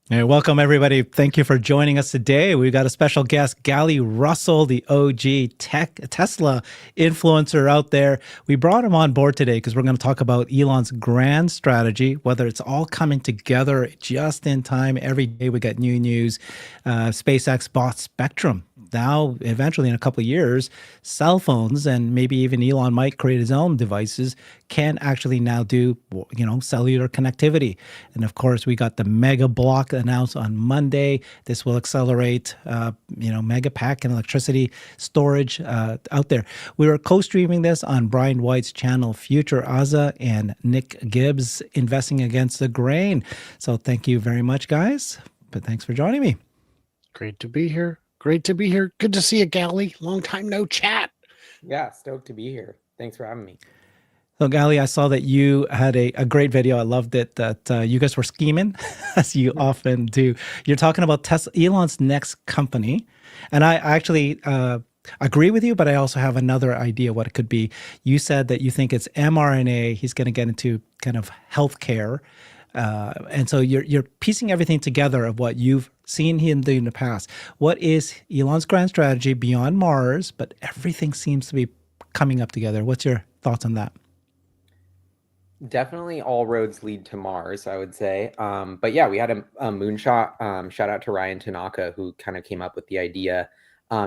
Hey, welcome, everybody. Thank you for joining us today. We've got a special guest, Gally Russell, the OG Tesla influencer out there. We brought him on board today because we're going to talk about Elon's grand strategy, whether it's all coming together just in time. Every day we get new news. SpaceX bought Spectrum. Now, eventually, in a couple of years, cell phones and maybe even Elon might create his own devices can actually now do, cellular connectivity. And of course, we got the mega block announced on Monday. This will accelerate, mega pack and electricity storage out there. We were co-streaming this on Brian White's channel, Future Aza, and Nick Gibbs, Investing Against the Grain. So thank you very much, guys. But thanks for joining me. Great to be here. Great to be here. Good to see you, Gally. Long time no chat. Yeah, stoked to be here. Thanks for having me. So, Gali, I saw that you had a great video. I loved it that you guys were scheming, as you often do. You're talking about Tesla, Elon's next company. And I actually agree with you, but I also have another idea what it could be. You said that you think it's mRNA. He's going to get into kind of healthcare. And so you're piecing everything together of what you've seen him do in the past. What is Elon's grand strategy beyond Mars? But everything seems to be coming up together. What's your thoughts on that? Definitely all roads lead to Mars, I would say. But yeah, we had a moonshot. Shout out to Ryan Tanaka, who kind of came up with the idea.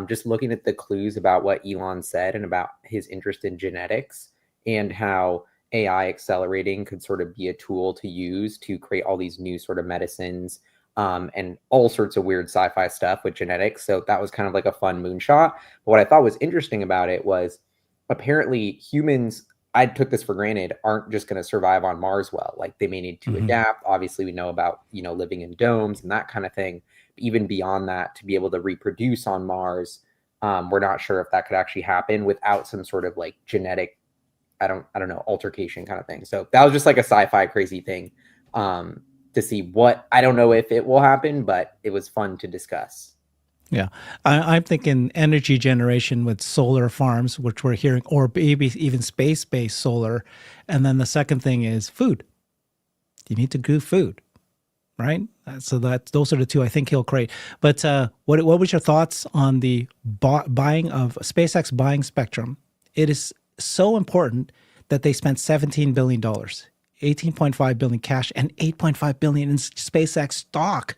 Just looking at the clues about what Elon said and about his interest in genetics and how AI accelerating could sort of be a tool to use to create all these new sort of medicines and all sorts of weird sci-fi stuff with genetics. So that was kind of like a fun moonshot. But what I thought was interesting about it was apparently humans, I took this for granted, aren't just going to survive on Mars well. Like they may need to adapt. Obviously, we know about, living in domes and that kind of thing. Even beyond that, to be able to reproduce on Mars, we're not sure if that could actually happen without some sort of like genetic, I don't know, altercation kind of thing. So that was just like a sci-fi crazy thing to see what, I don't know if it will happen, but it was fun to discuss. Yeah, I'm thinking energy generation with solar farms, which we're hearing, or maybe even space-based solar. And then the second thing is food. You need to grow food, right? So those are the two I think he'll create. But what was your thoughts on the buying of SpaceX buying Spectrum? It is so important that they spent $17 billion, 18.5 billion cash, and 8.5 billion in SpaceX stock.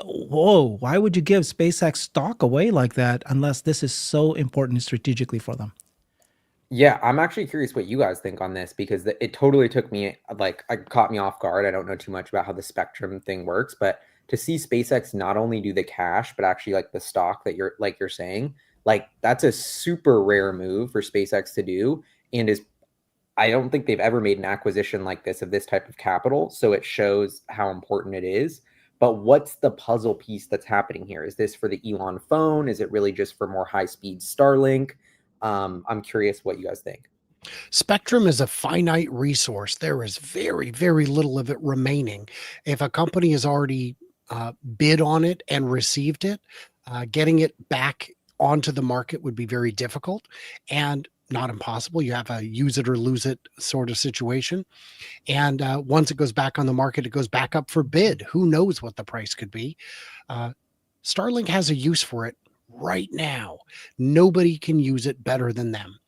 Whoa, why would you give SpaceX stock away like that unless this is so important strategically for them? Yeah, I'm actually curious what you guys think on this because it totally took me it caught me off guard. I don't know too much about how the Spectrum thing works, but to see SpaceX not only do the cash but actually like the stock that you're saying, like that's a super rare move for SpaceX to do and is I don't think they've ever made an acquisition like this of this type of capital, so it shows how important it is. But what's the puzzle piece that's happening here? Is this for the Elon phone? Is it really just for more high-speed Starlink? I'm curious what you guys think. Spectrum is a finite resource. There is very, very little of it remaining. If a company has already bid on it and received it, getting it back onto the market would be very difficult and not impossible. You have a use it or lose it sort of situation. And once it goes back on the market, it goes back up for bid. Who knows what the price could be? Starlink has a use for it right now. Nobody can use it better than them.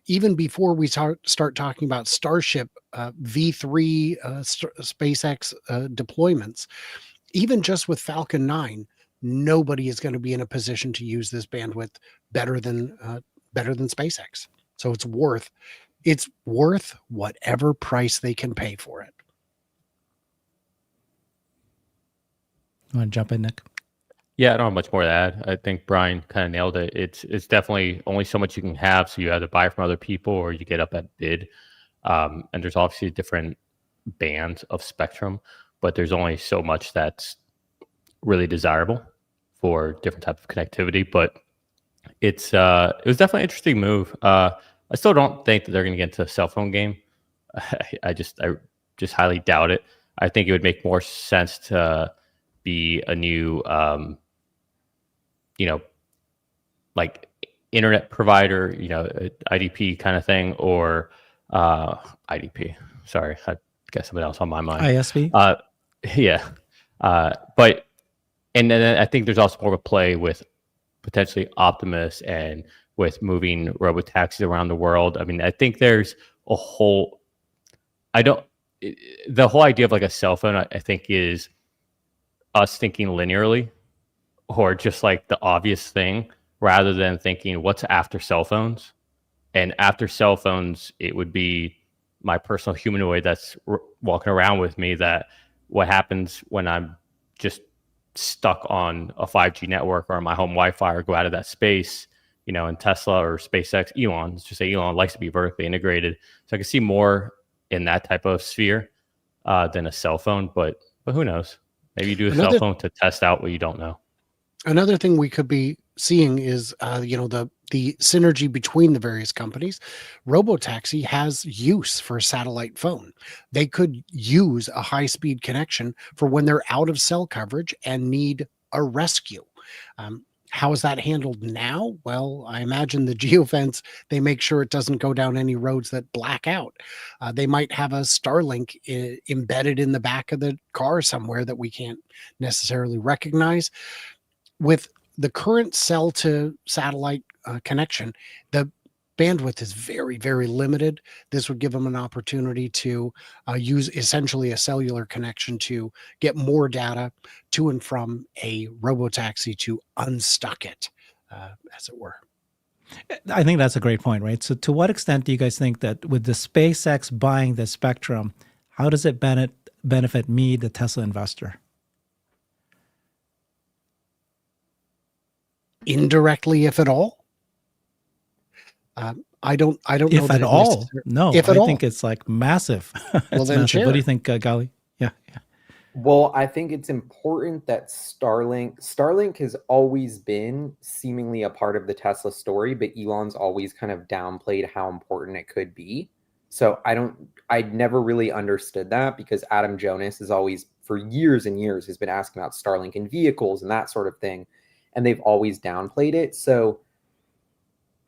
Even before we start talking about Starship V3 SpaceX deployments, even just with Falcon 9, nobody is going to be in a position to use this bandwidth better than SpaceX. So it's worth whatever price they can pay for it. You want to jump in, Nick? Yeah, I don't have much more to add. I think Brian kind of nailed it. It's definitely only so much you can have. So you either buy from other people or you get up at bid. And there's obviously different bands of spectrum, but there's only so much that's really desirable for different type of connectivity. But it was definitely an interesting move. I still don't think that they're going to get into a cell phone game. I just highly doubt it. I think it would make more sense to be a new like internet provider, IDP kind of thing, or IDP. Sorry, I got something else on my mind. ISP? Yeah. But and then I think there's also more of a play with potentially Optimus and with moving robotaxis around the world. I mean, I think there's a whole. I don't. The whole idea of like a cell phone, I think, is us thinking linearly or just like the obvious thing rather than thinking what's after cell phones. And after cell phones, it would be my personal humanoid that's walking around with me. That what happens when I'm just stuck on a 5G network or on my home Wi-Fi or go out of that space, in Tesla or SpaceX, Elon, let's just say Elon likes to be vertically integrated. So I can see more in that type of sphere than a cell phone, but who knows? Maybe you do a cell phone to test out what you don't know. Another thing we could be seeing is, the synergy between the various companies. Robotaxi has use for a satellite phone. They could use a high-speed connection for when they're out of cell coverage and need a rescue. How is that handled now? Well, I imagine the geofence, they make sure it doesn't go down any roads that black out. They might have a Starlink embedded in the back of the car somewhere that we can't necessarily recognize. With the current cell to satellite connection, the bandwidth is very, very limited. This would give them an opportunity to use essentially a cellular connection to get more data to and from a robotaxi to unstuck it, as it were. I think that's a great point, right? So to what extent do you guys think that with the SpaceX buying the spectrum, how does it benefit me, the Tesla investor? Indirectly, if at all. I don't know. If at all, no. If at I all. think it's like massive. Well, It's then massive. share. What do you think, Gali? Yeah. Well, I think it's important that Starlink has always been seemingly a part of the Tesla story, but Elon's always kind of downplayed how important it could be. So I never really understood that because Adam Jonas is always, for years and years, has been asking about Starlink in vehicles and that sort of thing. And they've always downplayed it. So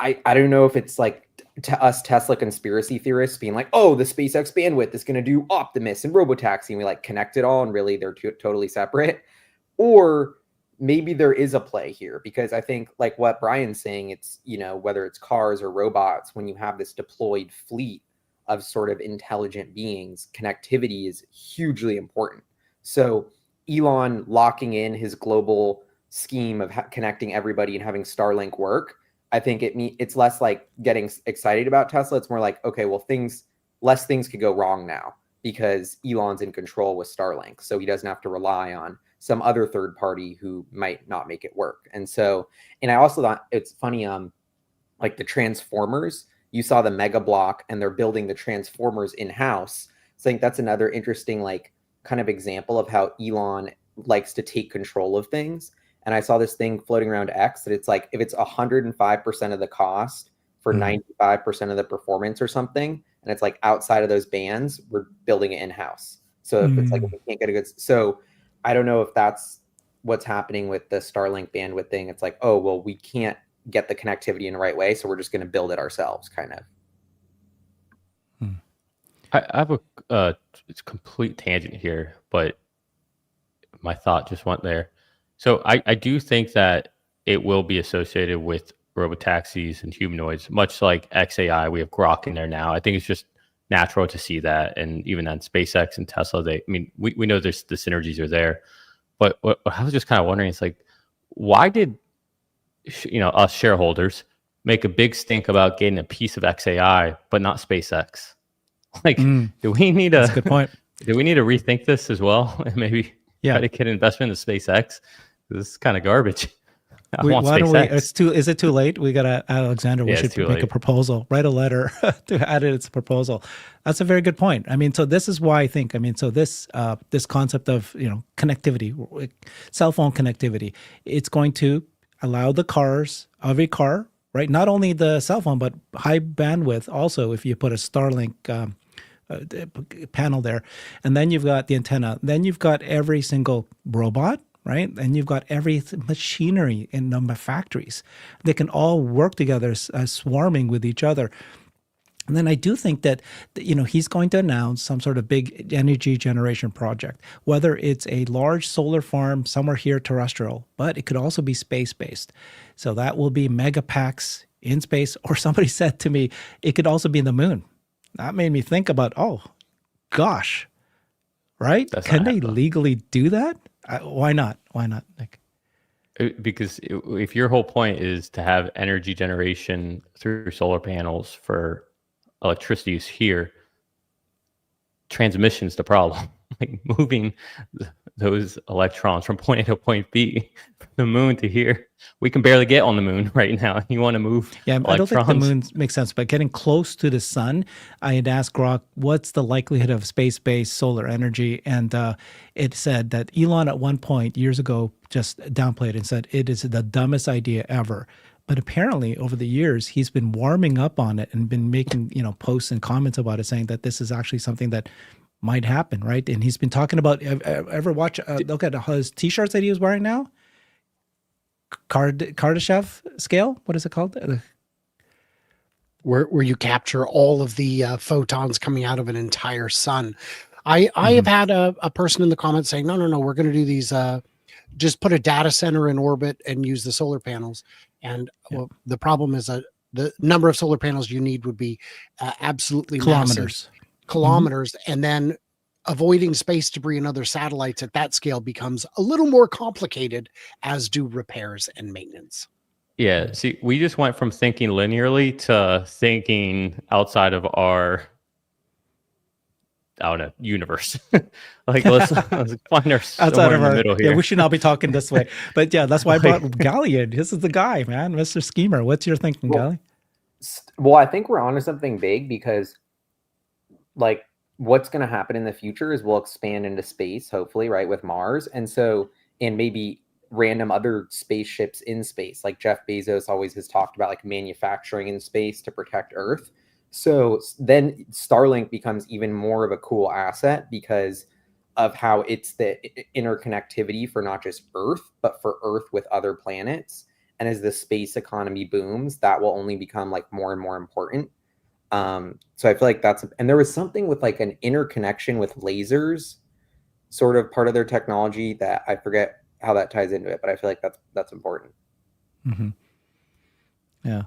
I don't know if it's like to us Tesla conspiracy theorists being like, oh, the SpaceX bandwidth is going to do Optimus and Robotaxi, and we like connect it all, and really they're totally separate. Or maybe there is a play here, because I think like what Brian's saying, it's, whether it's cars or robots, when you have this deployed fleet of sort of intelligent beings, connectivity is hugely important. So Elon locking in his global scheme of connecting everybody and having Starlink work, I think it's less like getting excited about Tesla. It's more like, okay, well, less things could go wrong now because Elon's in control with Starlink. So he doesn't have to rely on some other third party who might not make it work. And I also thought it's funny, like the Transformers, you saw the Mega Block and they're building the Transformers in-house. So I think that's another interesting, like, kind of example of how Elon likes to take control of things. And I saw this thing floating around X that it's like, if it's 105% of the cost for 95% of the performance or something, and it's like outside of those bands, we're building it in-house. So if it's like, if we can't get a good, so I don't know if that's what's happening with the Starlink bandwidth thing. It's like, oh, well, we can't get the connectivity in the right way, so we're just going to build it ourselves, kind of. I have it's a complete tangent here, but my thought just went there. So I do think that it will be associated with robotaxis and humanoids, much like XAI. We have Grok in there now. I think it's just natural to see that. And even on SpaceX and Tesla, we know the synergies are there. But what I was just kind of wondering, it's like, why did us shareholders make a big stink about getting a piece of XAI, but not SpaceX? Like, do we need That's a good point. Do we need to rethink this as well? And maybe try to get an investment in SpaceX? This is kind of garbage. Why don't we? Is it too late? We got Alexander. We should make a proposal. Write a letter to add it as a proposal. That's a very good point. I mean, so this is why I think. So this concept of connectivity, cell phone connectivity, it's going to allow every car, right? Not only the cell phone, but high bandwidth. Also, if you put a Starlink panel there, and then you've got the antenna, then you've got every single robot. Right. And you've got every machinery in the factories. They can all work together, swarming with each other. And then I do think that, he's going to announce some sort of big energy generation project, whether it's a large solar farm somewhere here terrestrial, but it could also be space-based. So that will be mega packs in space, or somebody said to me, it could also be in the moon. That made me think about, oh, gosh, right? That's Can not they happening. legally do that? Why not? Why not, Nick? Because if your whole point is to have energy generation through solar panels for electricity use here, transmission's the problem. Like moving those electrons from point A to point B, from the moon to here. We can barely get on the moon right now. You want to move Yeah, I don't think the electrons? moon makes sense, but getting close to the sun, I had asked Grok, what's the likelihood of space-based solar energy? And it said that Elon at one point years ago just downplayed it and said it is the dumbest idea ever. But apparently over the years, he's been warming up on it and been making, posts and comments about it, saying that this is actually something that might happen, right? And he's been talking about, ever watch, look at his t-shirts that he was wearing now? Kardashev scale? What is it called? Where you capture all of the photons coming out of an entire sun. I have had a person in the comments saying, no, we're going to do these, just put a data center in orbit and use the solar panels. And well, the problem is the number of solar panels you need would be absolutely massive. Kilometers, and then avoiding space debris and other satellites at that scale becomes a little more complicated, as do repairs and maintenance. Yeah, see, we just went from thinking linearly to thinking outside of our, I don't know, universe. Like let's find our somewhere in the middle here. Yeah, we should not be talking this way. But yeah, that's why I brought Gally in. This is the guy, man, Mr. Schemer. What's your thinking, Gally? Well, I think we're onto something big, because like what's going to happen in the future is we'll expand into space, hopefully, right, with Mars. And maybe random other spaceships in space. Like Jeff Bezos always has talked about, like manufacturing in space to protect Earth. So then Starlink becomes even more of a cool asset because of how it's the interconnectivity for not just Earth, but for Earth with other planets. And as the space economy booms, that will only become like more and more important. So I feel like and there was something with like an interconnection with lasers, sort of part of their technology, that I forget how that ties into it, but I feel like that's important. Mm-hmm. Yeah.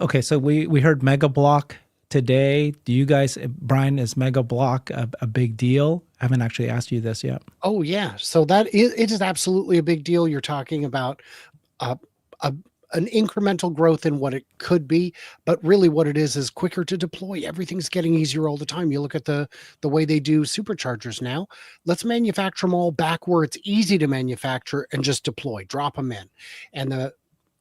Okay. So we heard Mega Block today. Do you guys, Brian, is Mega Block a big deal? I haven't actually asked you this yet. Oh yeah. So it is absolutely a big deal. You're talking about an incremental growth in what it could be, but really what it is quicker to deploy. Everything's getting easier all the time. You look at the way they do superchargers now. Let's manufacture them all back where it's easy to manufacture and just deploy, drop them in. And the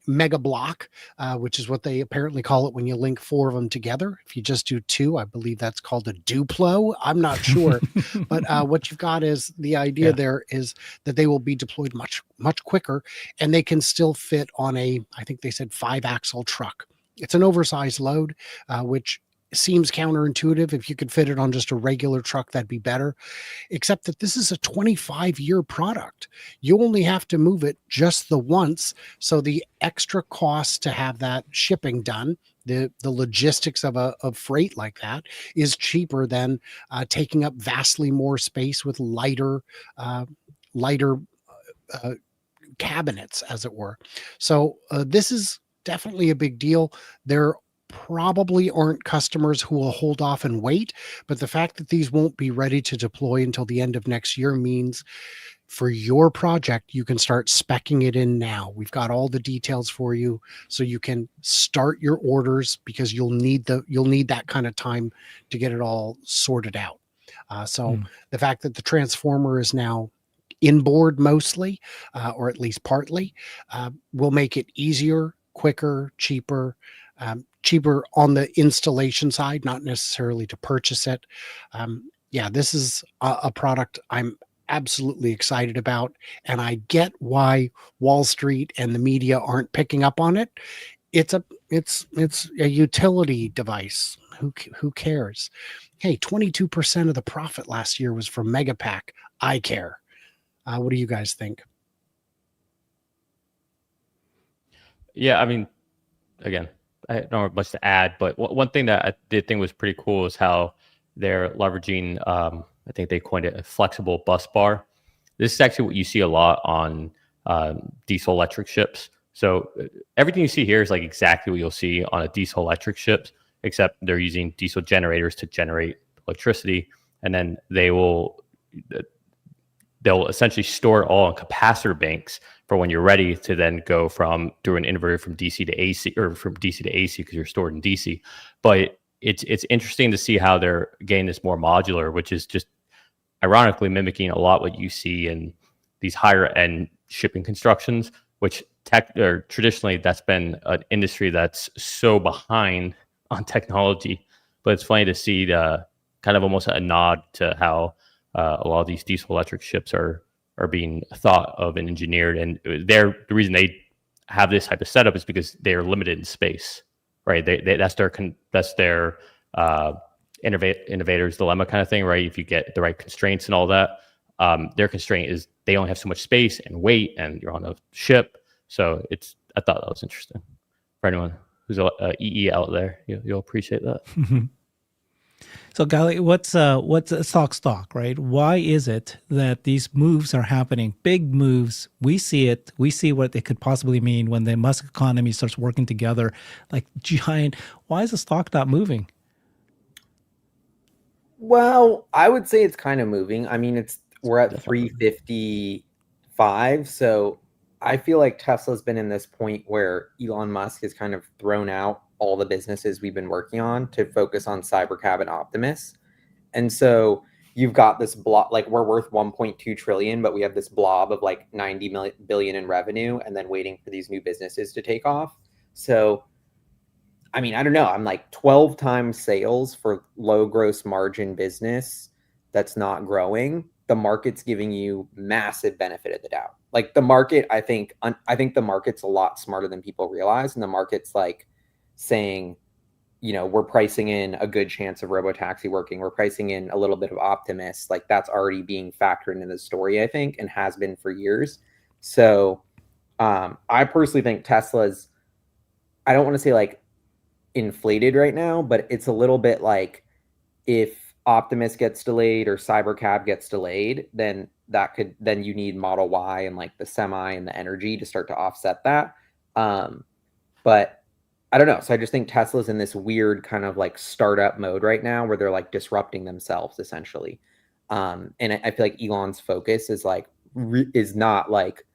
Mega Block, which is what they apparently call it when you link 4 of them together. If you just do 2, I believe that's called a Duplo. I'm not sure. But what you've got is the idea there is that they will be deployed much, much quicker, and they can still fit on I think they said 5-axle truck. It's an oversized load, which seems counterintuitive. If you could fit it on just a regular truck, that'd be better. Except that this is a 25-year product. You only have to move it just the once. So the extra cost to have that shipping done, the logistics of freight like that, is cheaper than taking up vastly more space with lighter cabinets, as it were. So this is definitely a big deal. There probably aren't customers who will hold off and wait, but the fact that these won't be ready to deploy until the end of next year means for your project, you can start speccing it in now. We've got all the details for you, so you can start your orders, because you'll need that kind of time to get it all sorted out. The fact that the transformer is now inboard mostly, or at least partly, will make it easier, quicker, cheaper on the installation side, not necessarily to purchase it. This is a product I'm absolutely excited about, and I get why Wall Street and the media aren't picking up on it. It's a utility device. Who cares? Hey, 22% of the profit last year was from Megapack. I care. What do you guys think? Yeah, I mean, again, I don't have much to add, but one thing that I did think was pretty cool is how they're leveraging. I think they coined it a flexible bus bar. This is actually what you see a lot on diesel electric ships. So everything you see here is like exactly what you'll see on a diesel electric ship, except they're using diesel generators to generate electricity, and then they'll essentially store it all in capacitor banks for when you're ready to then go through an inverter from DC to AC, or from DC to AC because you're stored in DC. But it's interesting to see how they're getting this more modular, which is just ironically mimicking a lot what you see in these higher end shipping constructions, which traditionally that's been an industry that's so behind on technology. But it's funny to see the kind of almost a nod to how a lot of these diesel electric ships are being thought of and engineered. And the reason they have this type of setup is because they are limited in space, right? That's their innovator's dilemma kind of thing, right? If you get the right constraints and all that, their constraint is they only have so much space and weight, and you're on a ship. So I thought that was interesting for anyone who's a EE out there. You'll appreciate that. So, Gali, what's a stock, right? Why is it that these moves are happening? Big moves. We see it. We see what it could possibly mean when the Musk economy starts working together, like giant. Why is the stock not moving? Well, I would say it's kind of moving. I mean, we're at 355, so I feel like Tesla's been in this point where Elon Musk has kind of thrown out all the businesses we've been working on to focus on Cybercab and Optimus. And so you've got this blob, like we're worth 1.2 trillion, but we have this blob of like 90 billion in revenue and then waiting for these new businesses to take off. So, I mean, I don't know. I'm like 12 times sales for low gross margin business that's not growing. The market's giving you massive benefit of the doubt. Like the market, I think the market's a lot smarter than people realize. And the market's like saying, we're pricing in a good chance of Robotaxi working. We're pricing in a little bit of Optimus. Like that's already being factored into the story, I think, and has been for years. So I personally think Tesla's, I don't want to say like inflated right now, but it's a little bit like if Optimus gets delayed or Cybercab gets delayed, then you need Model Y and like the Semi and the Energy to start to offset that. But I don't know. So I just think Tesla's in this weird kind of like startup mode right now where they're like disrupting themselves essentially. And I feel like Elon's focus is like, is not like,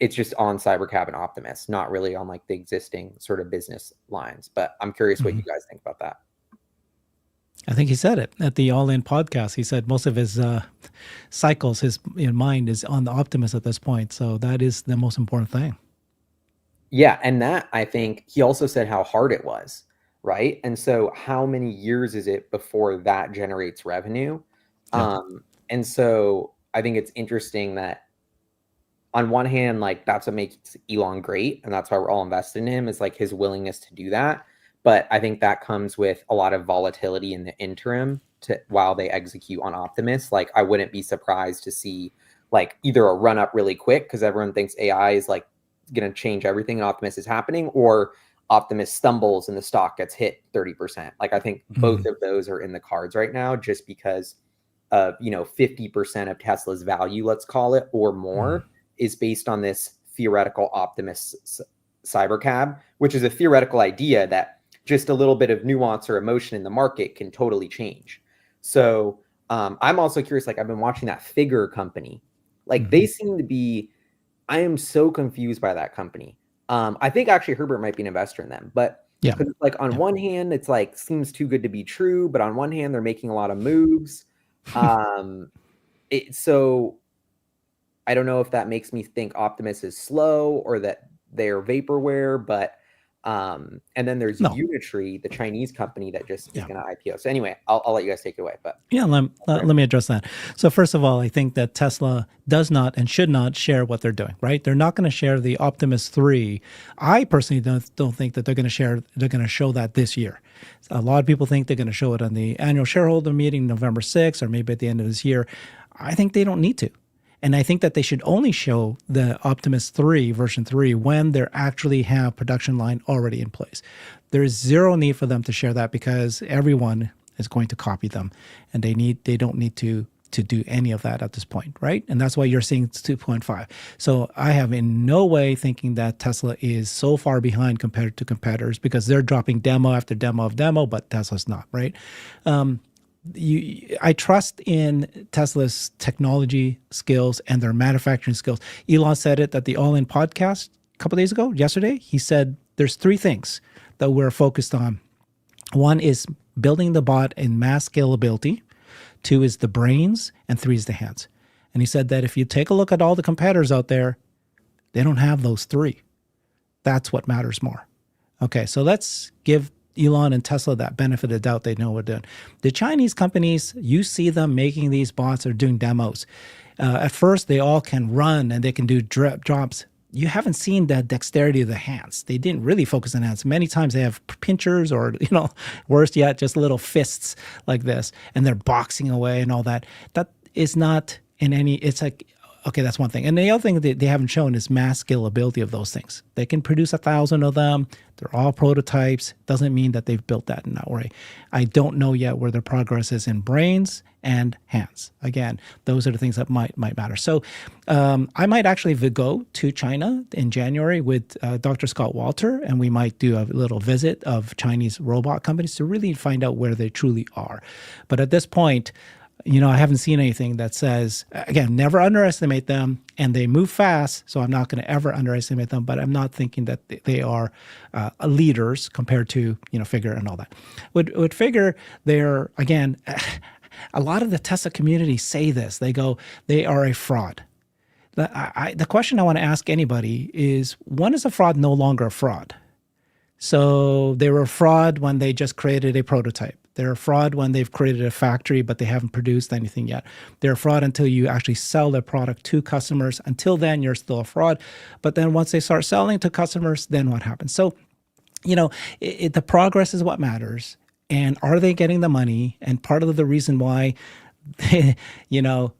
it's just on Cybercab and Optimus, not really on like the existing sort of business lines. But I'm curious what you guys think about that. I think he said it at the All In podcast. He said most of his cycles, his mind is on the Optimus at this point. So that is the most important thing. Yeah. And that, I think he also said how hard it was, right? And so how many years is it before that generates revenue? Yeah. And so I think it's interesting that on one hand, like that's what makes Elon great. And that's why we're all invested in him, is like his willingness to do that. But I think that comes with a lot of volatility in the interim while they execute on Optimus. Like I wouldn't be surprised to see like either a run up really quick because everyone thinks AI is like going to change everything and Optimus is happening, or Optimus stumbles and the stock gets hit 30%. Like I think both of those are in the cards right now, just because of 50% of Tesla's value, let's call it, or more, is based on this theoretical Optimus Cybercab, which is a theoretical idea that just a little bit of nuance or emotion in the market can totally change. So I'm also curious, like I've been watching that Figure company. Like they seem to be, I am so confused by that company. I think actually Herbert might be an investor in them, but yeah, like on one hand, it's like seems too good to be true, but on one hand, they're making a lot of moves. So I don't know if that makes me think Optimus is slow or that they're vaporware, but and then there's Unitree, the Chinese company that just is going to IPO. So anyway, I'll let you guys take it away. But yeah, let me address that. So first of all, I think that Tesla does not and should not share what they're doing. Right? They're not going to share the Optimus 3. I personally don't think that they're going to share. They're going to show that this year. A lot of people think they're going to show it on the annual shareholder meeting November 6th or maybe at the end of this year. I think they don't need to. And I think that they should only show the Optimus 3 version 3 when they actually have production line already in place. There is zero need for them to share that because everyone is going to copy them, and they don't need to do any of that at this point, right? And that's why you're seeing 2.5. So I have in no way thinking that Tesla is so far behind compared to competitors because they're dropping demo after demo of demo, but Tesla's not, right? I trust in Tesla's technology skills and their manufacturing skills. Elon said it at the All In podcast a couple of days ago, yesterday. He said there's three things that we're focused on. One is building the bot in mass scalability. Two is the brains, and three is the hands. And he said that if you take a look at all the competitors out there, they don't have those three. That's what matters more. Okay, so let's give Elon and Tesla that benefit of the doubt. They know what they're doing. The Chinese companies, you see them making these bots or doing demos. At first, they all can run and they can do drops. You haven't seen the dexterity of the hands. They didn't really focus on hands. Many times they have pinchers or, worse yet, just little fists like this, and they're boxing away and all that. That is not in any, it's like, okay, that's one thing. And the other thing that they haven't shown is mass scalability of those things. They can produce 1,000 of them. They're all prototypes. Doesn't mean that they've built that in that way. I don't know yet where their progress is in brains and hands. Again, those are the things that might matter. So I might actually go to China in January with Dr. Scott Walter, and we might do a little visit of Chinese robot companies to really find out where they truly are. But at this point, I haven't seen anything that says, again, never underestimate them, and they move fast, so I'm not going to ever underestimate them, but I'm not thinking that they are leaders compared to, Figure and all that. With Figure, they're, again, a lot of the Tesla community say this. They go, they are a fraud. The question I want to ask anybody is, when is a fraud no longer a fraud? So they were a fraud when they just created a prototype. They're a fraud when they've created a factory, but they haven't produced anything yet. They're a fraud until you actually sell their product to customers. Until then, you're still a fraud. But then once they start selling to customers, then what happens? So, the progress is what matters. And are they getting the money? And part of the reason why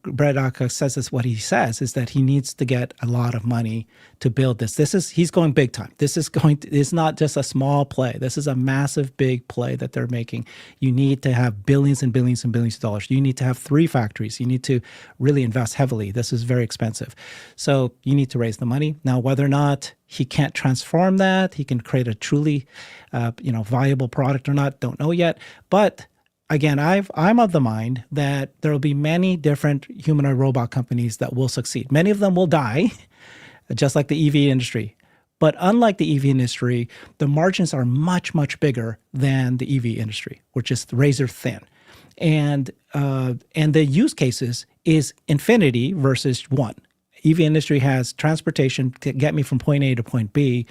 Brett Aka says this, what he says is that he needs to get a lot of money to build this. He's going big time. It's not just a small play. This is a massive, big play that they're making. You need to have billions and billions and billions of dollars. You need to have 3 factories. You need to really invest heavily. This is very expensive. So you need to raise the money. Now, whether or not he can't transform that, he can create a truly, viable product or not, don't know yet. But again, I'm of the mind that there will be many different humanoid robot companies that will succeed. Many of them will die, just like the EV industry. But unlike the EV industry, the margins are much, much bigger than the EV industry, which is razor thin. And the use cases is infinity versus one. EV industry has transportation to get me from point A to point B.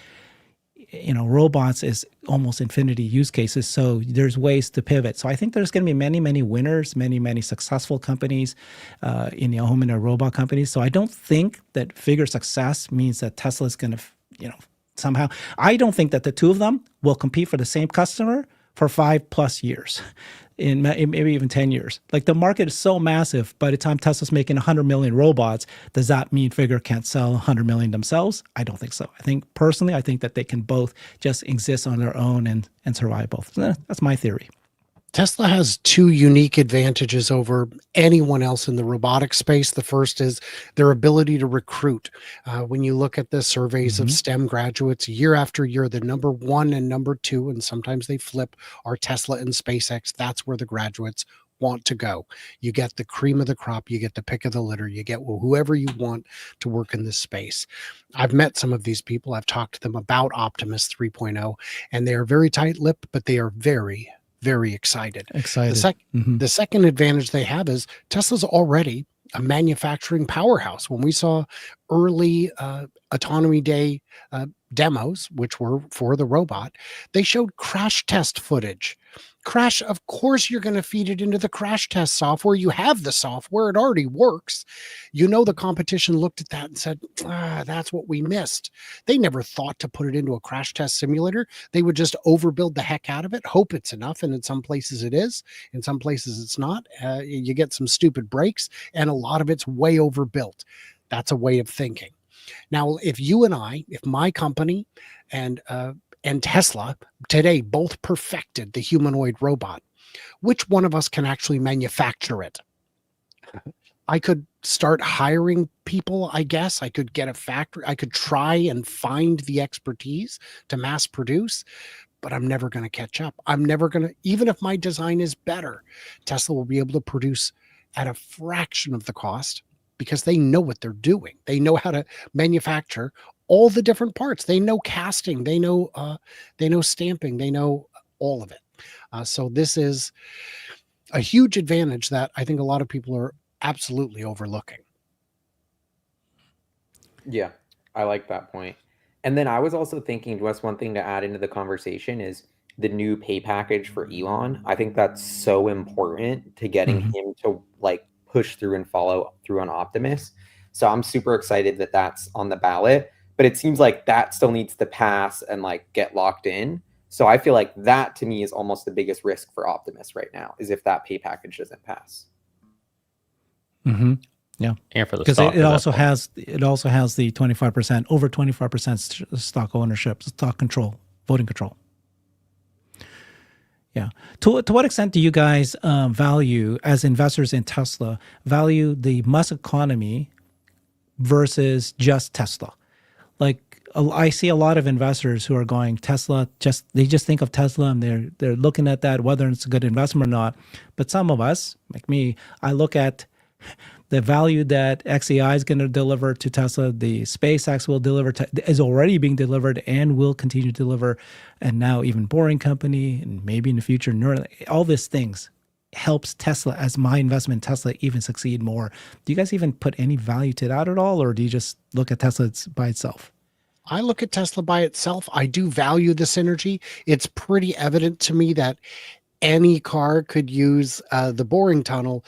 Robots is almost infinity use cases. So there's ways to pivot. So I think there's going to be many, many winners, many, many successful companies in the humanoid robot companies. So I don't think that Figure success means that Tesla is going to, somehow. I don't think that the two of them will compete for the same customer for 5+ years, in maybe even 10 years. Like, the market is so massive. By the time Tesla's making 100 million robots, does that mean Figure can't sell 100 million themselves? I don't think so. I think that they can both just exist on their own and survive both. That's my theory. Tesla has 2 unique advantages over anyone else in the robotics space. The first is their ability to recruit. When you look at the surveys of STEM graduates year after year, the number 1 and number 2, and sometimes they flip, are Tesla and SpaceX. That's where the graduates want to go. You get the cream of the crop, you get the pick of the litter, you get whoever you want to work in this space. I've met some of these people. I've talked to them about Optimus 3.0, and they are very tight-lipped, but they are very, very excited. The second advantage they have is Tesla's already a manufacturing powerhouse. When we saw early Autonomy Day demos, which were for the robot, they showed crash test footage Crash, of course, you're going to feed it into the crash test software. You have the software, it already works. You know, the competition looked at that and said, that's what we missed. They never thought to put it into a crash test simulator. They would just overbuild the heck out of it, hope it's enough. And in some places it is, in some places it's not. You get some stupid breaks, and a lot of it's way overbuilt. That's a way of thinking. Now, if you and I, if my company and Tesla today both perfected the humanoid robot, which one of us can actually manufacture it? I could start hiring people, I guess. I could get a factory. I could try and find the expertise to mass produce, but I'm never going to catch up. I'm never going to, even if my design is better, Tesla will be able to produce at a fraction of the cost because they know what they're doing. They know how to manufacture all the different parts. They know casting, they know stamping, they know all of it. So this is a huge advantage that I think a lot of people are absolutely overlooking. Yeah, I like that point. And then I was also thinking, Wes, one thing to add into the conversation is the new pay package for Elon. I think that's so important to getting him to like push through and follow through on Optimus. So I'm super excited that that's on the ballot, but it seems like that still needs to pass and like get locked in. So I feel like that to me is almost the biggest risk for Optimus right now, is if that pay package doesn't pass. Yeah, and for the because stock it also has the 25%, over 25% stock ownership, stock control, voting control. Yeah. To what extent do you guys value, as investors in Tesla, value the Musk economy versus just Tesla? Like, I see a lot of investors who are going Tesla, they just think of Tesla and they're looking at that, whether it's a good investment or not. But some of us, like me, I look at the value that XAI is going to deliver to Tesla, the SpaceX will deliver, is already being delivered and will continue to deliver, and now even Boring Company, and maybe in the future, Neuralink, all these things helps Tesla, as my investment in Tesla, even succeed more. Do you guys even put any value to that at all, or do you just look at Tesla by itself? I look at Tesla by itself. I do value the synergy. It's pretty evident to me that any car could use the boring tunnel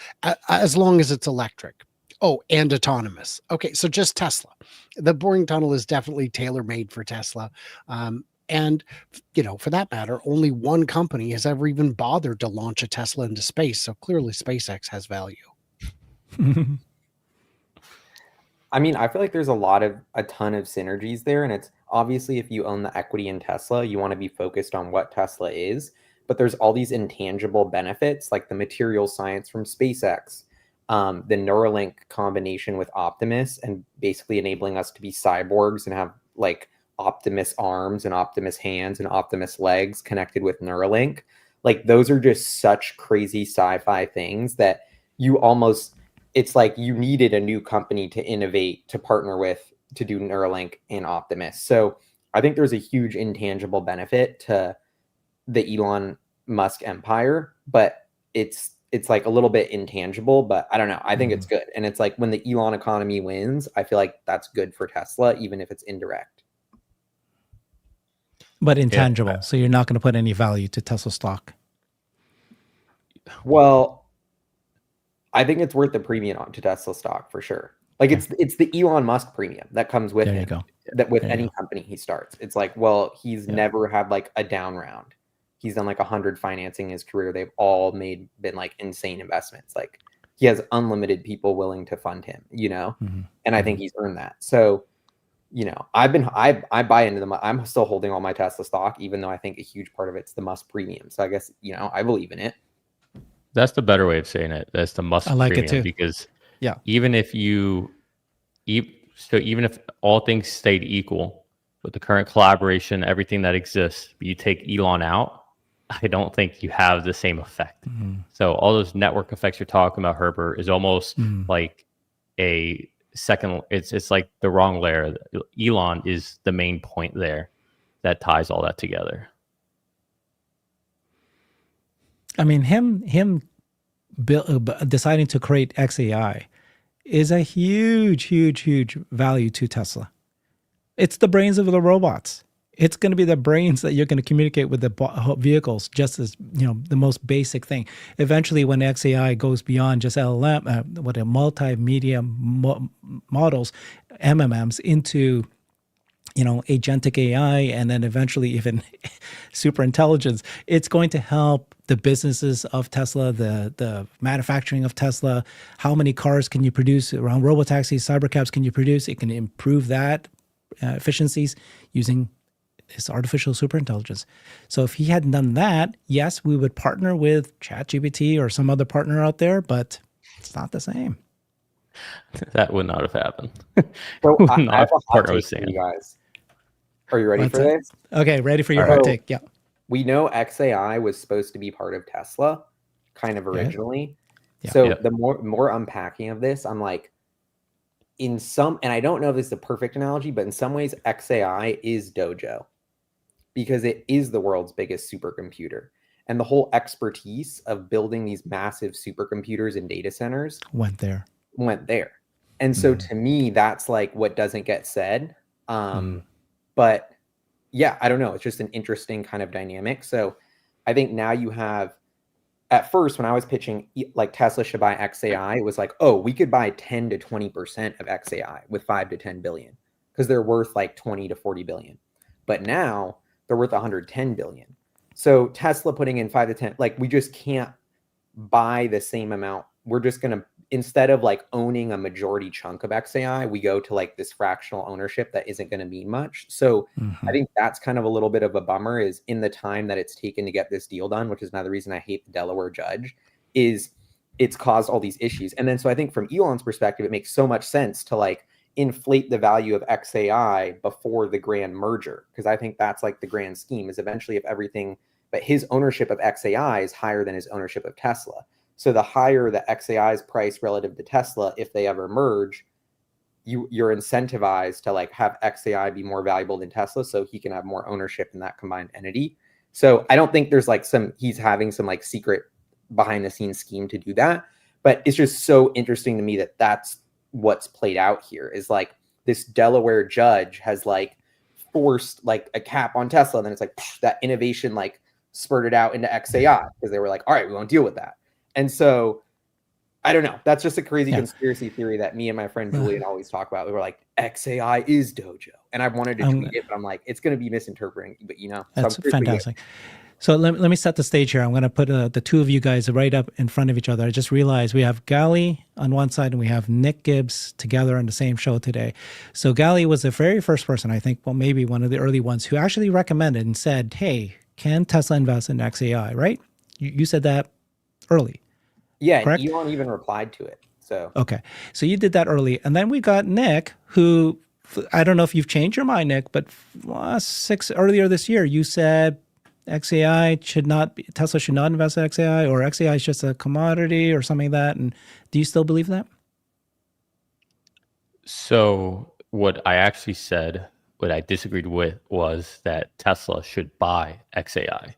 as long as it's electric. Oh, and autonomous. Okay, so just Tesla. The boring tunnel is definitely tailor-made for Tesla. And, for that matter, only one company has ever even bothered to launch a Tesla into space. So clearly SpaceX has value. I mean, I feel like there's a ton of synergies there. And it's obviously, if you own the equity in Tesla, you want to be focused on what Tesla is. But there's all these intangible benefits, like the material science from SpaceX, the Neuralink combination with Optimus, and basically enabling us to be cyborgs and have like Optimus arms and Optimus hands and Optimus legs connected with Neuralink. Like, those are just such crazy sci-fi things that it's like you needed a new company to innovate, to partner with, to do Neuralink and Optimus. So I think there's a huge intangible benefit to the Elon Musk empire, but it's like a little bit intangible, but I don't know. I think it's good. And it's like when the Elon economy wins, I feel like that's good for Tesla, even if it's indirect. But intangible. Yeah. So you're not going to put any value to Tesla stock. Well, I think it's worth the premium on to Tesla stock for sure. Like, it's the Elon Musk premium that comes with him. That with any company he starts. It's like, well, he's never had like a down round. He's done like 100 financing in his career. They've all been like insane investments. Like, he has unlimited people willing to fund him, and I think he's earned that. So, I buy into them. I'm still holding all my Tesla stock, even though I think a huge part of it's the Musk premium. So I guess, I believe in it. That's the better way of saying it. That's the Musk I like premium, it too. Because even if all things stayed equal with the current collaboration, everything that exists, but you take Elon out, I don't think you have the same effect. So all those network effects you're talking about, Herbert, is almost like a second. It's like the wrong layer. Elon is the main point there that ties all that together. I mean, him deciding to create XAI is a huge value to Tesla. It's the brains of the robots. It's going to be the brains that you're going to communicate with the vehicles, just as the most basic thing. Eventually, when XAI goes beyond just LLM, what a multimedia models, MMMs into agentic AI, and then eventually even super intelligence, it's going to help the businesses of Tesla, the manufacturing of Tesla. How many cars can you produce around robotaxis, cybercabs can you produce? It can improve that efficiencies using this artificial superintelligence. So if he hadn't done that, yes, we would partner with ChatGPT or some other partner out there, but it's not the same. That would not have happened. So Would I not have a hot partner with take for Sam. you guys. Are you ready What's for that? this? Okay, ready for your All right. hot take. Yeah. We know XAI was supposed to be part of Tesla, kind of originally. Yeah. So Yeah. the more unpacking of this, I'm like, in some, and I don't know if this is a perfect analogy, but in some ways, XAI is Dojo because it is the world's biggest supercomputer. And the whole expertise of building these massive supercomputers and data centers Went there. And so to me, that's like what doesn't get said. But yeah, I don't know. It's just an interesting kind of dynamic. So I think now you have, at first, when I was pitching like Tesla should buy XAI, it was like, oh, we could buy 10 to 20% of XAI with 5 to 10 billion because they're worth like 20 to 40 billion. But now they're worth 110 billion. So Tesla putting in 5 to 10, like we just can't buy the same amount. We're just going to, instead of like owning a majority chunk of XAI, we go to like this fractional ownership that isn't going to mean much. So I think that's kind of a little bit of a bummer, is in the time that it's taken to get this deal done, which is another reason I hate the Delaware judge, is it's caused all these issues. And then so I think from Elon's perspective, it makes so much sense to like inflate the value of XAI before the grand merger, because I think that's like the grand scheme is eventually if everything, but his ownership of XAI is higher than his ownership of Tesla. So the higher the XAI's price relative to Tesla, if they ever merge, you're incentivized to like have XAI be more valuable than Tesla, so he can have more ownership in that combined entity. So I don't think there's like he's having some like secret behind the scenes scheme to do that, but it's just so interesting to me that that's what's played out here, is like this Delaware judge has like forced like a cap on Tesla, and then it's like that innovation like spurted out into XAI because they were like, all right, we won't deal with that. And so I don't know. That's just a crazy conspiracy theory that me and my friend Julian always talk about. We were like, XAI is Dojo. And I've wanted to tweet it, but I'm like, it's going to be misinterpreting. But That's fantastic. So let me set the stage here. I'm going to put the two of you guys right up in front of each other. I just realized we have Gali on one side and we have Nick Gibbs together on the same show today. So Gali was the very first person, I think, well, maybe one of the early ones who actually recommended and said, hey, can Tesla invest in XAI, right? You said that early. Yeah, correct? And Elon even replied to it. So okay, so you did that early, and then we got Nick, who I don't know if you've changed your mind, Nick, but earlier this year you said XAI should not be, Tesla should not invest in XAI, or XAI is just a commodity or something like that. And do you still believe that? So what I actually said, what I disagreed with, was that Tesla should buy XAI.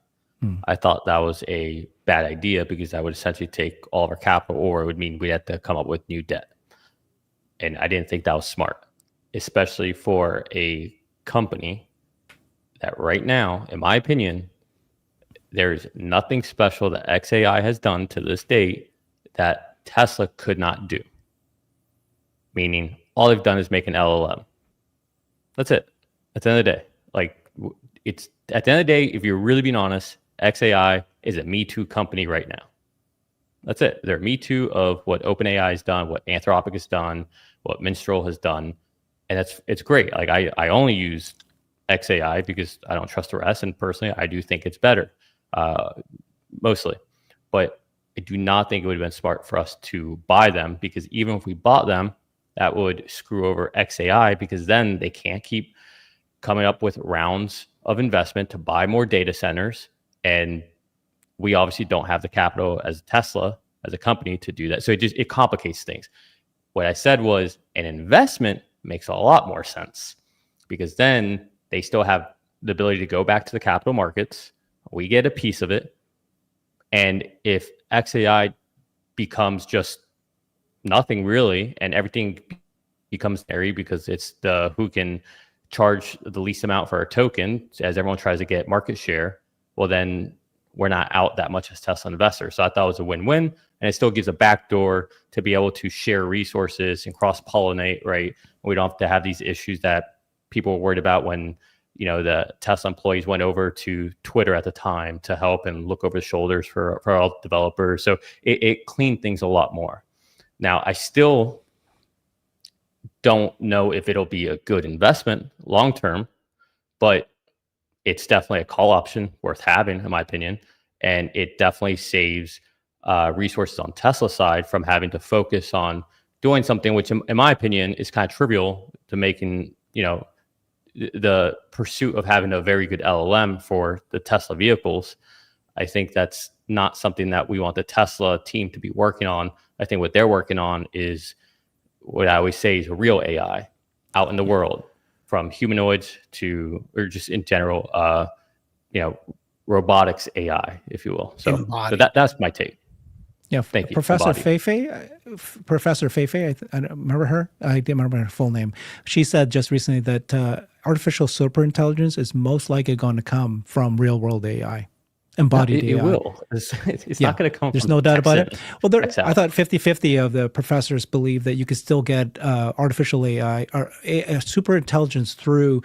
I thought that was a bad idea because that would essentially take all of our capital, or it would mean we had to come up with new debt. And I didn't think that was smart, especially for a company that right now, in my opinion, there's nothing special that XAI has done to this date that Tesla could not do. Meaning all they've done is make an LLM. That's it. At the end of the day, like it's at the end of the day, if you're really being honest, XAI is a Me Too company right now. That's it. They're Me Too of what OpenAI has done, what Anthropic has done, what Minstrel has done. And it's great. Like I only use XAI because I don't trust the rest. And personally, I do think it's better, mostly. But I do not think it would have been smart for us to buy them, because even if we bought them, that would screw over XAI, because then they can't keep coming up with rounds of investment to buy more data centers. And we obviously don't have the capital as Tesla, as a company, to do that. So it complicates things. What I said was an investment makes a lot more sense, because then they still have the ability to go back to the capital markets. We get a piece of it. And if XAI becomes just nothing really, and everything becomes airy because it's the who can charge the least amount for a token as everyone tries to get market share, well, then we're not out that much as Tesla investors. So I thought it was a win-win, and it still gives a backdoor to be able to share resources and cross-pollinate, right? We don't have to have these issues that people were worried about when, the Tesla employees went over to Twitter at the time to help and look over the shoulders for all developers. So it cleaned things a lot more. Now, I still don't know if it'll be a good investment long-term, but it's definitely a call option worth having, in my opinion. And it definitely saves resources on Tesla's side from having to focus on doing something which, in my opinion, is kind of trivial to making, the pursuit of having a very good LLM for the Tesla vehicles. I think that's not something that we want the Tesla team to be working on. I think what they're working on is what I always say is a real AI out in the world, from humanoids to, or just in general, robotics AI, if you will. So that's my take. Yeah, thank you. Professor Feifei, I don't remember her. I didn't remember her full name. She said just recently that artificial superintelligence is most likely going to come from real world AI, embodied AI. It will. It's not going to come. There's no doubt about it. Well, XL. I thought 50-50 of the professors believe that you could still get artificial AI or superintelligence through,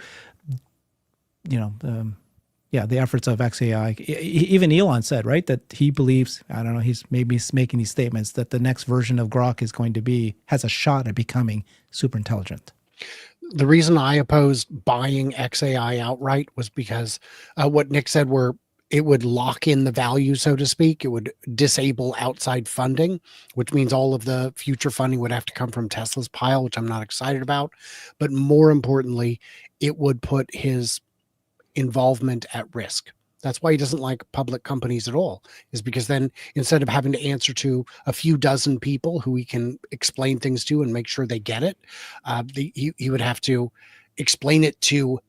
the efforts of XAI. Even Elon said, right, that he believes, I don't know, he's maybe making these statements that the next version of Grok has a shot at becoming super intelligent. The reason I opposed buying XAI outright was because what Nick said, where it would lock in the value, so to speak. It would disable outside funding, which means all of the future funding would have to come from Tesla's pile, which I'm not excited about. But more importantly, it would put his involvement at risk. That's why he doesn't like public companies at all, is because then instead of having to answer to a few dozen people who he can explain things to and make sure they get it, he would have to explain it to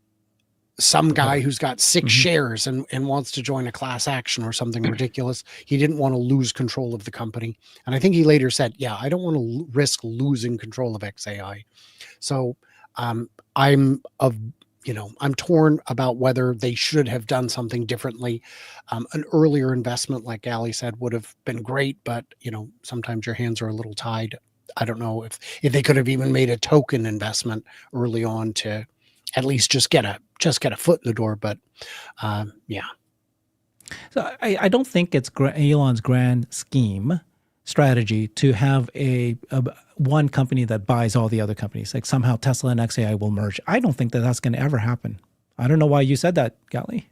some guy who's got 6 shares and wants to join a class action or something ridiculous. He didn't want to lose control of the company. And I think he later said, yeah, I don't want to risk losing control of XAI. So I'm torn about whether they should have done something differently. An earlier investment, like Ali said, would have been great, but sometimes your hands are a little tied. I don't know if they could have even made a token investment early on to at least just get a foot in the door. But yeah. So I don't think it's Elon's grand strategy to have a one company that buys all the other companies. Like somehow Tesla and XAI will merge. I don't think that that's going to ever happen. I don't know why you said that, Gali.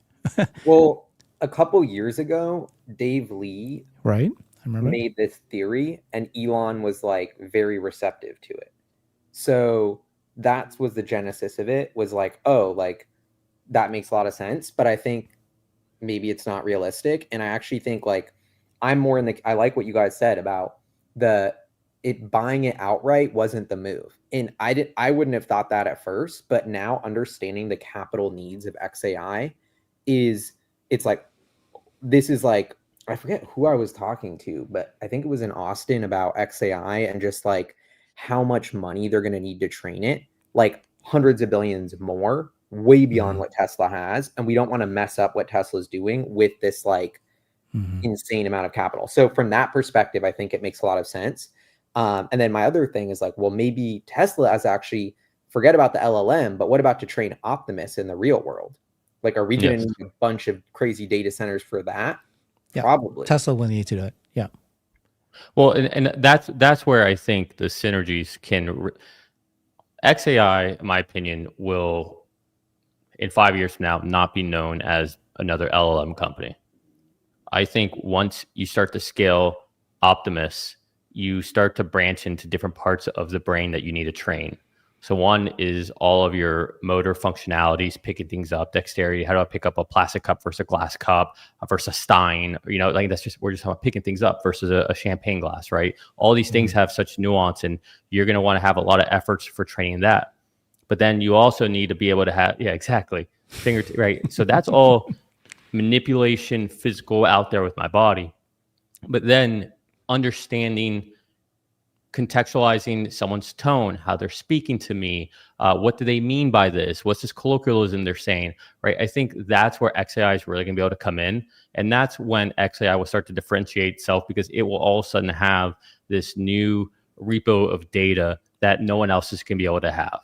Well, a couple years ago, Dave Lee right? I remember made this theory, and Elon was like very receptive to it. So that was the genesis of it, was like, oh, like that makes a lot of sense. But I think maybe it's not realistic. And I actually think like I'm more I like what you guys said about buying it outright wasn't the move. And I wouldn't have thought that at first, but now understanding the capital needs of XAI it's like, this is like, I forget who I was talking to, but I think it was in Austin about XAI and just like how much money they're going to need to train it, like hundreds of billions more, way beyond what Tesla has. And we don't want to mess up what Tesla's doing with this like insane amount of capital. So from that perspective, I think it makes a lot of sense. And then my other thing is like, well, maybe Tesla has actually, forget about the LLM, but what about to train Optimus in the real world? Like, are we going to need a bunch of crazy data centers for that? Yeah. Probably. Tesla will need to do it. Yeah. Well, and that's where I think the synergies can. XAI, in my opinion, will in 5 years from now not be known as another LLM company. I think once you start to scale Optimus, you start to branch into different parts of the brain that you need to train. So one is all of your motor functionalities, picking things up, dexterity. How do I pick up a plastic cup versus a glass cup versus a stein? Like we're just picking things up versus a champagne glass, right? All these things have such nuance, and you're going to want to have a lot of efforts for training that. But then you also need to be able to have, right? So that's all manipulation, physical out there with my body. But then understanding contextualizing someone's tone, how they're speaking to me, what do they mean by this? What's this colloquialism they're saying, right? I think that's where XAI is really going to be able to come in. And that's when XAI will start to differentiate itself, because it will all of a sudden have this new repo of data that no one else is going to be able to have.